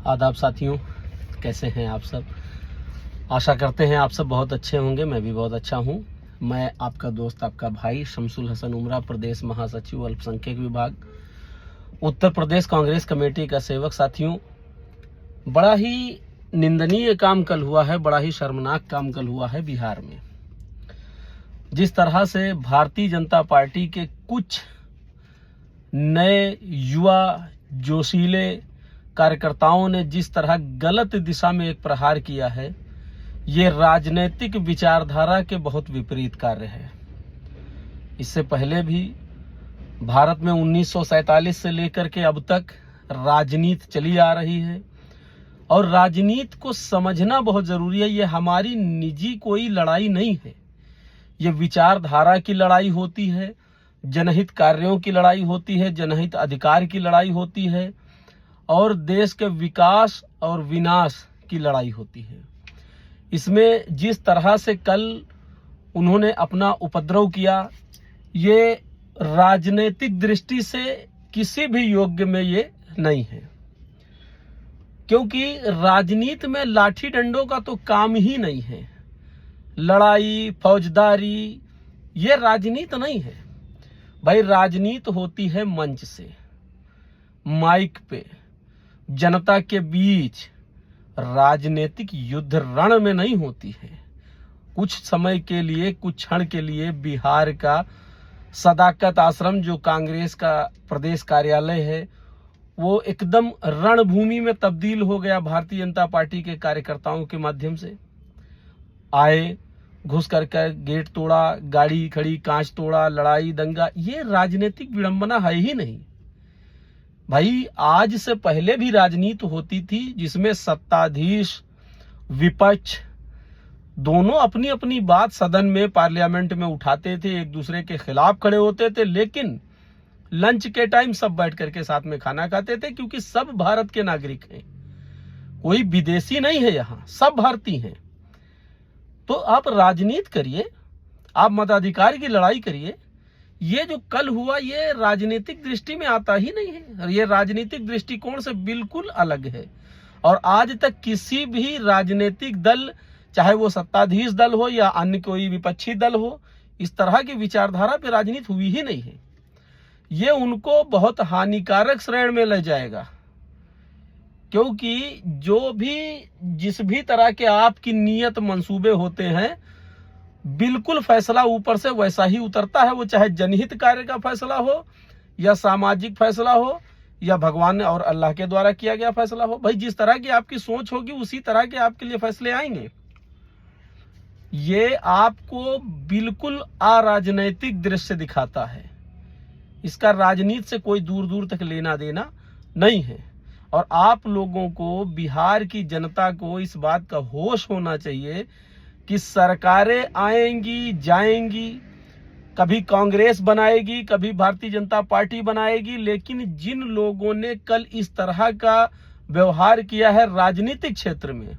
आदाब साथियों, कैसे हैं आप सब। आशा करते हैं आप सब बहुत अच्छे होंगे। मैं भी बहुत अच्छा हूं। मैं आपका दोस्त, आपका भाई शमसुल हसन उमरा, प्रदेश महासचिव अल्पसंख्यक विभाग, उत्तर प्रदेश कांग्रेस कमेटी का सेवक। साथियों, बड़ा ही निंदनीय काम कल हुआ है, बड़ा ही शर्मनाक काम कल हुआ है बिहार में। जिस तरह से भारतीय जनता पार्टी के कुछ नए युवा जोशीले कार्यकर्ताओं ने जिस तरह गलत दिशा में एक प्रहार किया है, ये राजनीतिक विचारधारा के बहुत विपरीत कार्य है। इससे पहले भी भारत में 1947 से लेकर के अब तक राजनीति चली आ रही है और राजनीति को समझना बहुत जरूरी है। ये हमारी निजी कोई लड़ाई नहीं है, ये विचारधारा की लड़ाई होती है, जनहित कार्यों की लड़ाई होती है, जनहित अधिकार की लड़ाई होती है और देश के विकास और विनाश की लड़ाई होती है। इसमें जिस तरह से कल उन्होंने अपना उपद्रव किया, ये राजनीतिक दृष्टि से किसी भी योग्य में ये नहीं है, क्योंकि राजनीति में लाठी डंडों का तो काम ही नहीं है। लड़ाई फौजदारी ये राजनीति नहीं है भाई। राजनीति होती है मंच से, माइक पे, जनता के बीच। राजनीतिक युद्ध रण में नहीं होती है। कुछ समय के लिए, कुछ क्षण के लिए बिहार का सदाकत आश्रम जो कांग्रेस का प्रदेश कार्यालय है, वो एकदम रणभूमि में तब्दील हो गया। भारतीय जनता पार्टी के कार्यकर्ताओं के माध्यम से आए, घुस करके गेट तोड़ा, गाड़ी खड़ी, कांच तोड़ा, लड़ाई दंगा। ये राजनीतिक विडंबना है ही नहीं भाई। आज से पहले भी राजनीति होती थी जिसमें सत्ताधीश विपक्ष दोनों अपनी अपनी बात सदन में, पार्लियामेंट में उठाते थे, एक दूसरे के खिलाफ खड़े होते थे, लेकिन लंच के टाइम सब बैठ करके साथ में खाना खाते थे, क्योंकि सब भारत के नागरिक हैं, कोई विदेशी नहीं है, यहाँ सब भारतीय हैं। तो आप राजनीति करिए, आप मताधिकार की लड़ाई करिए। ये जो कल हुआ ये राजनीतिक दृष्टि में आता ही नहीं है, ये राजनीतिक दृष्टिकोण से बिल्कुल अलग है। और आज तक किसी भी राजनीतिक दल, चाहे वो सत्ताधीश दल हो या अन्य कोई विपक्षी दल हो, इस तरह की विचारधारा पे राजनीति हुई ही नहीं है। ये उनको बहुत हानिकारक श्रेणी में ले जाएगा, क्योंकि जो भी जिस भी तरह के आपकी नियत मंसूबे होते हैं, बिल्कुल फैसला ऊपर से वैसा ही उतरता है। वो चाहे जनहित कार्य का फैसला हो या सामाजिक फैसला हो या भगवान और अल्लाह के द्वारा किया गया फैसला हो। भाई, जिस तरह की आपकी सोच होगी उसी तरह के आपके लिए फैसले आएंगे। ये आपको बिल्कुल अराजनैतिक दृश्य दिखाता है। इसका राजनीति से कोई दूर दूर तक लेना देना नहीं है। और आप लोगों को, बिहार की जनता को इस बात का होश होना चाहिए कि सरकारें आएंगी जाएंगी, कभी कांग्रेस बनाएगी, कभी भारतीय जनता पार्टी बनाएगी, लेकिन जिन लोगों ने कल इस तरह का व्यवहार किया है राजनीतिक क्षेत्र में,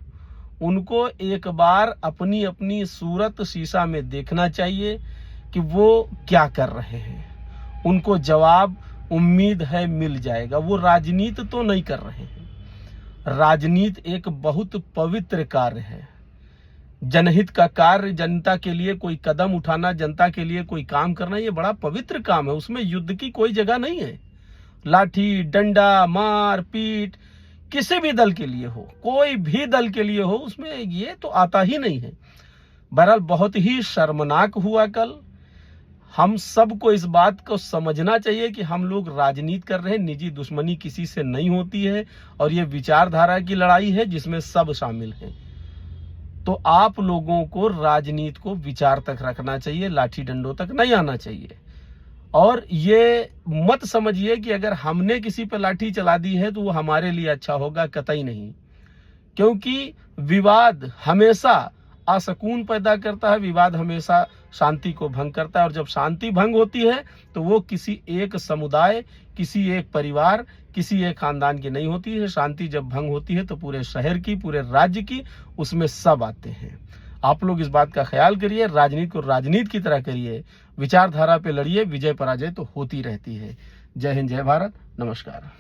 उनको एक बार अपनी अपनी सूरत शीशा में देखना चाहिए कि वो क्या कर रहे हैं। उनको जवाब उम्मीद है मिल जाएगा। वो राजनीति तो नहीं कर रहे हैं। राजनीति एक बहुत पवित्र कार्य है। जनहित का कार्य, जनता के लिए कोई कदम उठाना, जनता के लिए कोई काम करना, ये बड़ा पवित्र काम है। उसमें युद्ध की कोई जगह नहीं है। लाठी डंडा मार पीट किसी भी दल के लिए हो, कोई भी दल के लिए हो, उसमें ये तो आता ही नहीं है। बहरहाल बहुत ही शर्मनाक हुआ कल। हम सबको इस बात को समझना चाहिए कि हम लोग राजनीति कर रहे हैं, निजी दुश्मनी किसी से नहीं होती है और ये विचारधारा की लड़ाई है जिसमें सब शामिल हैं। तो आप लोगों को राजनीति को विचार तक रखना चाहिए, लाठी डंडों तक नहीं आना चाहिए। और ये मत समझिए कि अगर हमने किसी पर लाठी चला दी है तो वो हमारे लिए अच्छा होगा, कतई नहीं। क्योंकि विवाद हमेशा असकून पैदा करता है, विवाद हमेशा शांति को भंग करता है। और जब शांति भंग होती है तो वो किसी एक समुदाय, किसी एक परिवार, किसी एक खानदान की नहीं होती है। शांति जब भंग होती है तो पूरे शहर की, पूरे राज्य की, उसमें सब आते हैं। आप लोग इस बात का ख्याल करिए, राजनीति को राजनीति की तरह करिए, विचारधारा पे लड़िए। विजय पराजय तो होती रहती है। जय हिंद, जय भारत, नमस्कार।